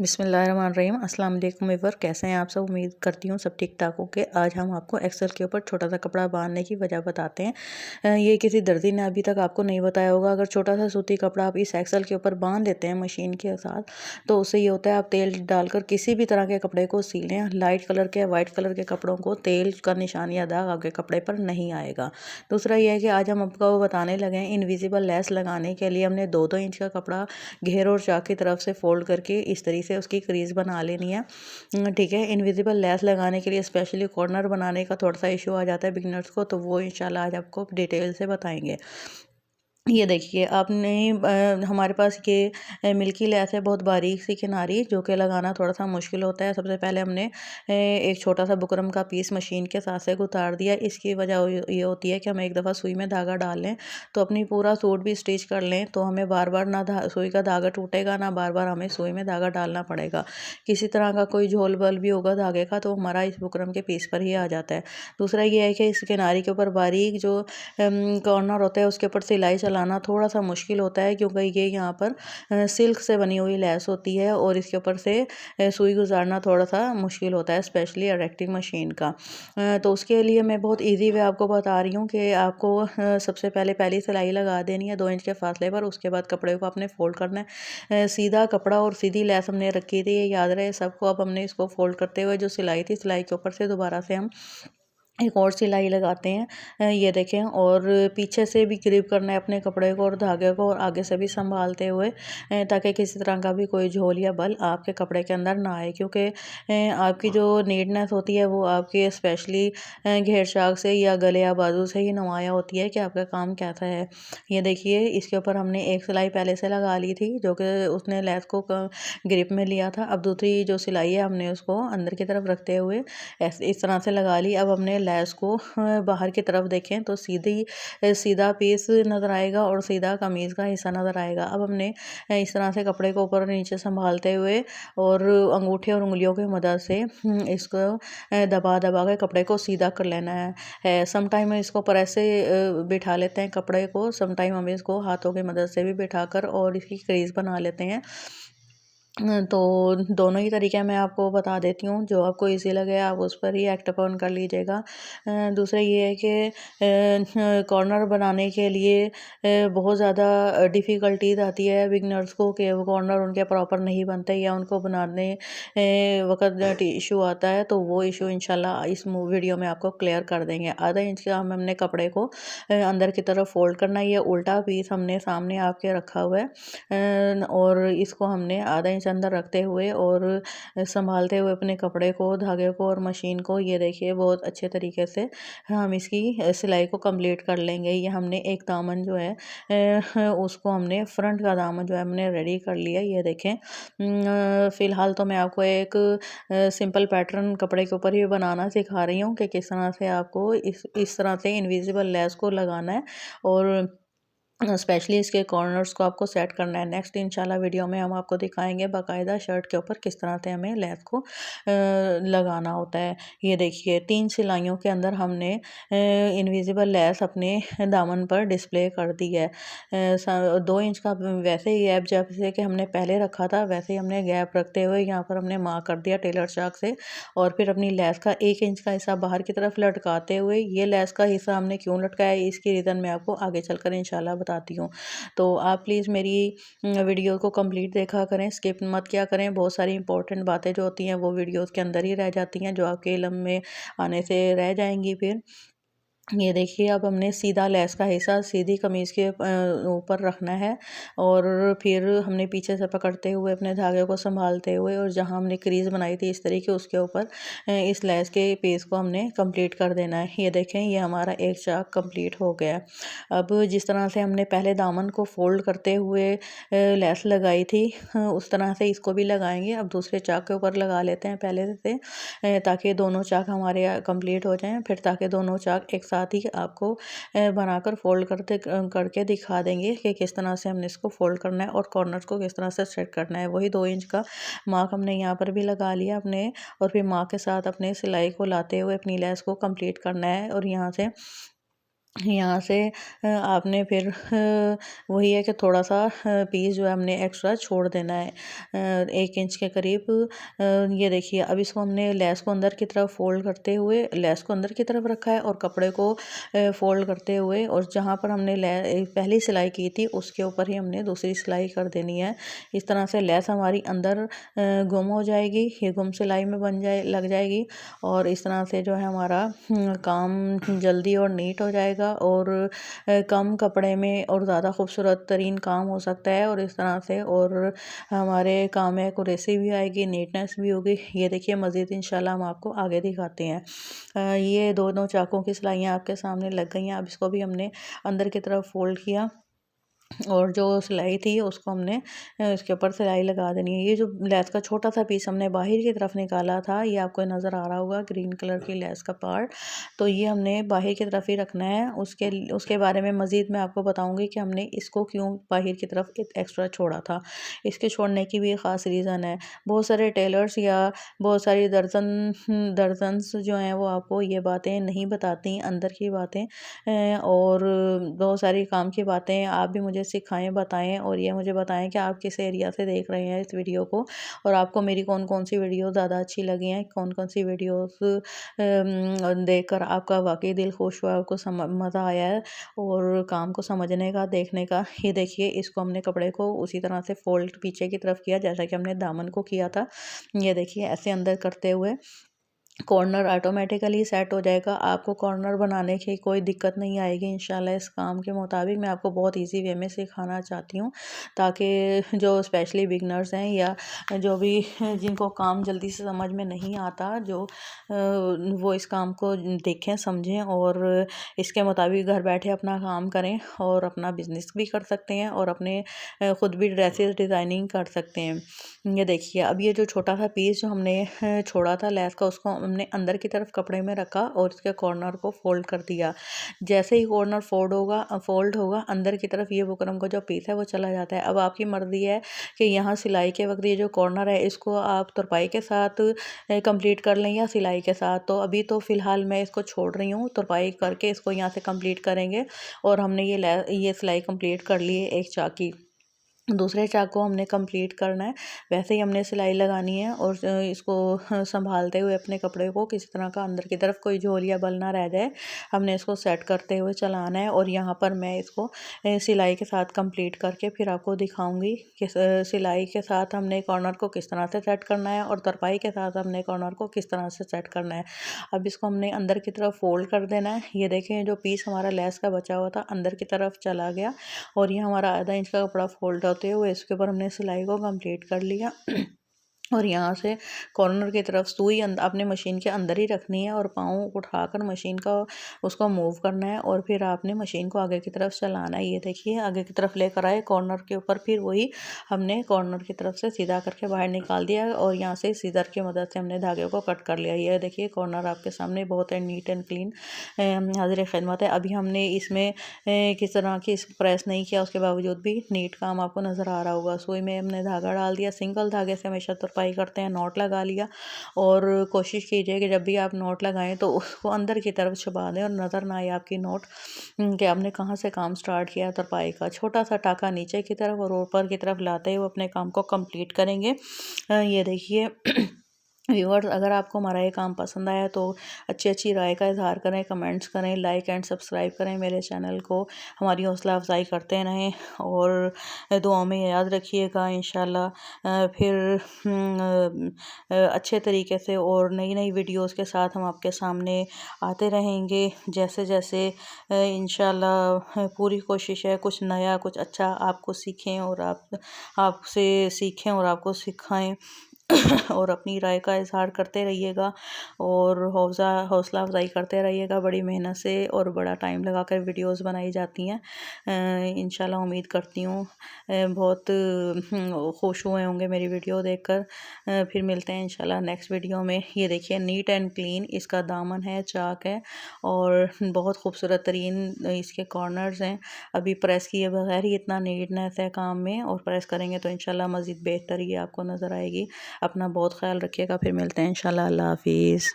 बिस्मिल्लाहिर्रहमानिर्रहीम। अस्सलाम वालेकुम व्यूअर, कैसे हैं आप सब। उम्मीद करती हूँ सब ठीक ठाक हो के। आज हम आपको एक्सल के ऊपर छोटा सा कपड़ा बांधने की वजह बताते हैं। ये किसी दर्जी ने अभी तक आपको नहीं बताया होगा। अगर छोटा सा सूती कपड़ा आप इस एक्सल के ऊपर बांध देते हैं मशीन के साथ, तो उससे ये होता है आप तेल डालकर किसी भी तरह के कपड़े को सी लें, लाइट कलर के वाइट कलर के कपड़ों को तेल का निशान या दाग आपके कपड़े पर नहीं आएगा। दूसरा ये है कि आज हम आपको बताने लगे हैं इनविजिबल लेस लगाने के लिए हमने 2-2 इंच का कपड़ा घेर और चाक की तरफ से फोल्ड करके इस तरीके से उसकी क्रीज बना लेनी है। ठीक है। इनविजिबल लेस लगाने के लिए स्पेशली कॉर्नर बनाने का थोड़ा सा इशू आ जाता है बिगिनर्स को, तो वो इंशाल्लाह आज आपको डिटेल से बताएंगे। ये देखिए आपने हमारे पास ये मिल्की लेस है, बहुत बारीक सी किनारी, जो कि लगाना थोड़ा सा मुश्किल होता है। सबसे पहले हमने एक छोटा सा बुकरम का पीस मशीन के साथ से उतार दिया। इसकी वजह ये होती है कि हम एक दफ़ा सुई में धागा डाल लें तो अपनी पूरा सूट भी स्टिच कर लें, तो हमें बार बार ना सुई का धागा टूटेगा, ना बार बार हमें सुई में धागा डालना पड़ेगा। किसी तरह का कोई झोल बल भी होगा धागे का तो हमारा इस बुकरम के पीस पर ही आ जाता है। दूसरा ये है कि इस किनारी के ऊपर बारीक जो कॉर्नर होता है उसके ऊपर सिलाई चलाना थोड़ा सा मुश्किल होता है, क्योंकि ये यहाँ पर सिल्क से बनी हुई लेस होती है और इसके ऊपर से सुई गुजारना थोड़ा सा मुश्किल होता है, स्पेशली इरेक्टिंग मशीन का। तो उसके लिए मैं बहुत इजी वे आपको बता रही हूँ कि आपको सबसे पहले पहली सिलाई लगा देनी है 2 इंच के फासले पर। उसके बाद कपड़े को आपने फोल्ड करना है। सीधा कपड़ा और सीधी लेस हमने रखी थी, ये याद रहे सबको। अब हमने इसको फोल्ड करते हुए जो सिलाई थी, सिलाई के ऊपर से दोबारा से हम एक और सिलाई लगाते हैं। ये देखें, और पीछे से भी ग्रिप करना है अपने कपड़े को और धागे को, और आगे से भी संभालते हुए, ताकि किसी तरह का भी कोई झोल या बल आपके कपड़े के अंदर ना आए। क्योंकि आपकी जो नीटनेस होती है वो आपके स्पेशली घेर चाक से या गले या बाजू से ही नुमाया होती है कि आपका काम कैसा है। ये देखिए, इसके ऊपर हमने एक सिलाई पहले से लगा ली थी जो कि उसने लेस को ग्रिप में लिया था। अब दूसरी जो सिलाई है हमने उसको अंदर की तरफ रखते हुए इस तरह से लगा ली। अब हमने लेस को बाहर की तरफ देखें तो सीधा पीस नज़र आएगा और सीधा कमीज़ का हिस्सा नज़र आएगा। अब हमने इस तरह से कपड़े को ऊपर और नीचे संभालते हुए और अंगूठे और उंगलियों की मदद से इसको दबा दबा के कपड़े को सीधा कर लेना है। सम टाइम इसको प्रेस से बिठा लेते हैं कपड़े को, सम टाइम हम इसको हाथों की मदद से भी बिठाकर और इसकी क्रीज बना लेते हैं। तो दोनों ही तरीके मैं आपको बता देती हूँ, जो आपको इजी लगे आप उस पर ही एक्ट अपॉन कर लीजिएगा। दूसरा ये है कि कॉर्नर बनाने के लिए बहुत ज़्यादा डिफ़िकल्टीज आती है बिगनर्स को कि वो कॉर्नर उनके प्रॉपर नहीं बनते या उनको बनाने वक्त इशू आता है, तो वो इशू इंशाल्लाह इस वीडियो में आपको क्लियर कर देंगे। आधा इंच का हमने कपड़े को अंदर की तरफ फोल्ड करना है। ये उल्टा पीस हमने सामने आपके रखा हुआ है, और इसको हमने आधा इंच अंदर रखते हुए और संभालते हुए अपने कपड़े को, धागे को और मशीन को, ये देखिए बहुत अच्छे तरीके से हम इसकी सिलाई को कंप्लीट कर लेंगे। ये हमने एक दामन जो है उसको हमने फ्रंट का दामन जो है हमने रेडी कर लिया। ये देखें, फ़िलहाल तो मैं आपको एक सिंपल पैटर्न कपड़े के ऊपर ही बनाना सिखा रही हूँ कि किस तरह से आपको इस तरह से इनविजिबल लेस को लगाना है और स्पेशली इसके कॉर्नर्स को आपको सेट करना है। नेक्स्ट इंशाल्लाह वीडियो में हम आपको दिखाएंगे बाकायदा शर्ट के ऊपर किस तरह से हमें लेस को लगाना होता है। ये देखिए, 3 सिलाइयों के अंदर हमने इनविजिबल लेस अपने दामन पर डिस्प्ले कर दी है। 2 इंच का वैसे ही गैप जैसे कि हमने पहले रखा था वैसे ही हमने गैप रखते हुए यहाँ पर हमने मार्क कर दिया टेलर चाक से, और फिर अपनी लेस का 1 इंच का हिस्सा बाहर की तरफ लटकाते हुए, ये लेस का हिस्सा हमने क्यों लटकाया इसकी रीज़न मैं आपको आगे चलकर इंशाल्लाह बताती हूँ। तो आप प्लीज़ मेरी वीडियो को कंप्लीट देखा करें, स्किप मत किया करें। बहुत सारी इंपॉर्टेंट बातें जो होती हैं वो वीडियोज़ के अंदर ही रह जाती हैं, जो आपके इल्म में आने से रह जाएंगी फिर। ये देखिए, अब हमने सीधा लेस का हिस्सा सीधी कमीज़ के ऊपर रखना है, और फिर हमने पीछे से पकड़ते हुए अपने धागे को संभालते हुए और जहाँ हमने क्रीज बनाई थी इस तरीके उसके ऊपर इस लेस के पीस को हमने कंप्लीट कर देना है। ये देखें, ये हमारा एक चाक कंप्लीट हो गया। अब जिस तरह से हमने पहले दामन को फोल्ड करते हुए लेस लगाई थी, उस तरह से इसको भी लगाएंगे। अब दूसरे चाक के ऊपर लगा लेते हैं पहले से, ताकि दोनों चाक हमारे कंप्लीट हो जाएं। फिर ताकि दोनों चाक एक साथ ही आपको बनाकर फोल्ड करके दिखा देंगे कि किस तरह से हमने इसको फोल्ड करना है और कॉर्नर को किस तरह से सेट करना है। वही 2 इंच का मार्क हमने यहाँ पर भी लगा लिया अपने, और फिर मार्क के साथ अपने सिलाई को लाते हुए अपनी लेस को कंप्लीट करना है। और यहाँ से यहाँ से आपने फिर वही है कि थोड़ा-सा पीस जो है हमने एक्स्ट्रा छोड़ देना है 1 इंच के करीब। ये देखिए अब इसको हमने लेस को अंदर की तरफ फ़ोल्ड करते हुए लेस को अंदर की तरफ रखा है और कपड़े को फ़ोल्ड करते हुए और जहाँ पर हमने पहली सिलाई की थी उसके ऊपर ही हमने दूसरी सिलाई कर देनी है। इस तरह से लेस हमारी अंदर गुम हो जाएगी, ये गुम सिलाई में लग जाएगी और इस तरह से जो है हमारा काम जल्दी और नीट हो जाएगा और कम कपड़े में और ज़्यादा खूबसूरत तरीन काम हो सकता है और इस तरह से और हमारे काम में एक्यूरेसी भी आएगी, नीटनेस भी होगी। ये देखिए मज़ीद इंशाल्लाह हम आपको आगे दिखाते हैं। ये दोनों चाकों की सिलाइयाँ आपके सामने लग गई हैं। अब इसको भी हमने अंदर की तरफ फ़ोल्ड किया और जो सिलाई थी उसको हमने इसके ऊपर सिलाई लगा देनी है। ये जो लेस का छोटा सा पीस हमने बाहर की तरफ निकाला था, ये आपको नज़र आ रहा होगा ग्रीन कलर की लेस का पार्ट, तो ये हमने बाहर की तरफ ही रखना है। उसके बारे में मज़ीद मैं आपको बताऊंगी कि हमने इसको क्यों बाहर की तरफ एक्स्ट्रा छोड़ा था। इसके छोड़ने की भी ख़ास रीज़न है। बहुत सारे टेलर्स या बहुत सारी दर्जन्स जो हैं वो आपको ये बातें नहीं बताती, अंदर की बातें और बहुत सारी काम की बातें आप भी मुझे सिखाएं, बताएं और ये मुझे बताएं कि आप किस एरिया से देख रहे हैं इस वीडियो को और आपको मेरी कौन कौन सी वीडियो ज़्यादा अच्छी लगी हैं, कौन कौन सी वीडियोस देखकर आपका वाकई दिल खुश हुआ, आपको मज़ा आया है और काम को समझने का, देखने का। ये देखिए इसको हमने कपड़े को उसी तरह से फोल्ड पीछे की तरफ किया जैसा कि हमने दामन को किया था। ये देखिए ऐसे अंदर करते हुए कॉर्नर ऑटोमेटिकली सेट हो जाएगा। आपको कॉर्नर बनाने की कोई दिक्कत नहीं आएगी इंशाल्लाह। इस काम के मुताबिक मैं आपको बहुत इजी वे में सिखाना चाहती हूँ ताकि जो स्पेशली बिगनर्स हैं या जो भी जिनको काम जल्दी से समझ में नहीं आता वो इस काम को देखें, समझें और इसके मुताबिक घर बैठे अपना काम करें और अपना बिजनेस भी कर सकते हैं और अपने खुद भी ड्रेसेस डिज़ाइनिंग कर सकते हैं। ये देखिए अब ये जो छोटा सा पीस जो हमने छोड़ा था लेस का उसको हमने अंदर की तरफ कपड़े में रखा और इसके कॉर्नर को फोल्ड कर दिया। जैसे ही कॉर्नर फोल्ड होगा अंदर की तरफ ये बुकरम का जो पीस है वो चला जाता है। अब आपकी मर्जी है कि यहाँ सिलाई के वक्त ये जो कॉर्नर है इसको आप तुरपाई के साथ कंप्लीट कर लें या सिलाई के साथ। तो अभी तो फ़िलहाल मैं इसको छोड़ रही हूँ, तुरपाई करके इसको यहाँ से कंप्लीट करेंगे और हमने ये सिलाई कंप्लीट कर ली है एक चाक की। दूसरे चाक को हमने कंप्लीट करना है, वैसे ही हमने सिलाई लगानी है और इसको संभालते हुए अपने कपड़े को किसी तरह का अंदर की तरफ कोई झोल या बल ना रह जाए, हमने इसको सेट करते हुए चलाना है। और यहाँ पर मैं इसको सिलाई के साथ कंप्लीट करके फिर आपको दिखाऊंगी कि सिलाई के साथ हमने कॉर्नर को किस तरह से सेट करना है और तरपाई के साथ हमने कॉर्नर को किस तरह से सेट करना है। अब इसको हमने अंदर की तरफ फोल्ड कर देना है। ये देखें जो पीस हमारा लेस का बचा हुआ था अंदर की तरफ चला गया और ये हमारा आधा इंच का कपड़ा फोल्ड होते हुए इसके ऊपर हमने सिलाई को कंप्लीट कर लिया। और यहाँ से कॉर्नर की तरफ सुई आपने मशीन के अंदर ही रखनी है और पाँव उठाकर मशीन का उसको मूव करना है और फिर आपने मशीन को आगे की तरफ चलाना है। ये देखिए आगे की तरफ लेकर आए कॉर्नर के ऊपर, फिर वही हमने कॉर्नर की तरफ से सीधा करके बाहर निकाल दिया और यहाँ से सीजर की मदद से हमने धागे को कट कर लिया। ये देखिए कॉर्नर आपके सामने बहुत है नीट एंड क्लीन हाजिर खिदमत है। अभी हमने इसमें किस तरह की प्रेस नहीं किया, उसके बावजूद भी नीट काम आपको नज़र आ रहा होगा। सुई में हमने धागा डाल दिया, सिंगल धागे से हमेशा तुरपाई करते हैं, नॉट लगा लिया और कोशिश कीजिए कि जब भी आप नॉट लगाएं तो उसको अंदर की तरफ छुपा दें और नज़र ना आए आपकी नॉट कि आपने कहाँ से काम स्टार्ट किया। तुरपाई का छोटा सा टाका नीचे की तरफ और ऊपर की तरफ लाते हुए अपने काम को कंप्लीट करेंगे। ये देखिए व्यूअर्स अगर आपको हमारा ये काम पसंद आया तो अच्छी अच्छी राय का इजहार करें, कमेंट्स करें, लाइक एंड सब्सक्राइब करें मेरे चैनल को, हमारी हौसला अफजाई करते रहें और दुआ में याद रखिएगा। इंशाल्लाह फिर अच्छे तरीके से और नई नई वीडियोस के साथ हम आपके सामने आते रहेंगे। जैसे जैसे इंशाल्लाह पूरी कोशिश है कुछ नया कुछ अच्छा आपको सीखें और आपसे सीखें और आपको सिखाएं और अपनी राय का इजहार करते रहिएगा और हौसला अफजाई करते रहिएगा। बड़ी मेहनत से और बड़ा टाइम लगा कर वीडियोज़ बनाई जाती हैं। इंशाल्लाह उम्मीद करती हूँ बहुत खुश हुए होंगे मेरी वीडियो देखकर। फिर मिलते हैं इंशाल्लाह नेक्स्ट वीडियो में। ये देखिए नीट एंड क्लीन इसका दामन है, चाक है और बहुत खूबसूरत तरीन इसके कॉर्नर्स हैं। अभी प्रेस किए बगैर ही इतना नीटनेस है काम में और प्रेस करेंगे तो इंशाल्लाह मज़ीद बेहतरी आपको नज़र आएगी। अपना बहुत ख्याल रखिएगा। फिर मिलते हैं इंशाल्लाह। अल्लाह हाफिज़।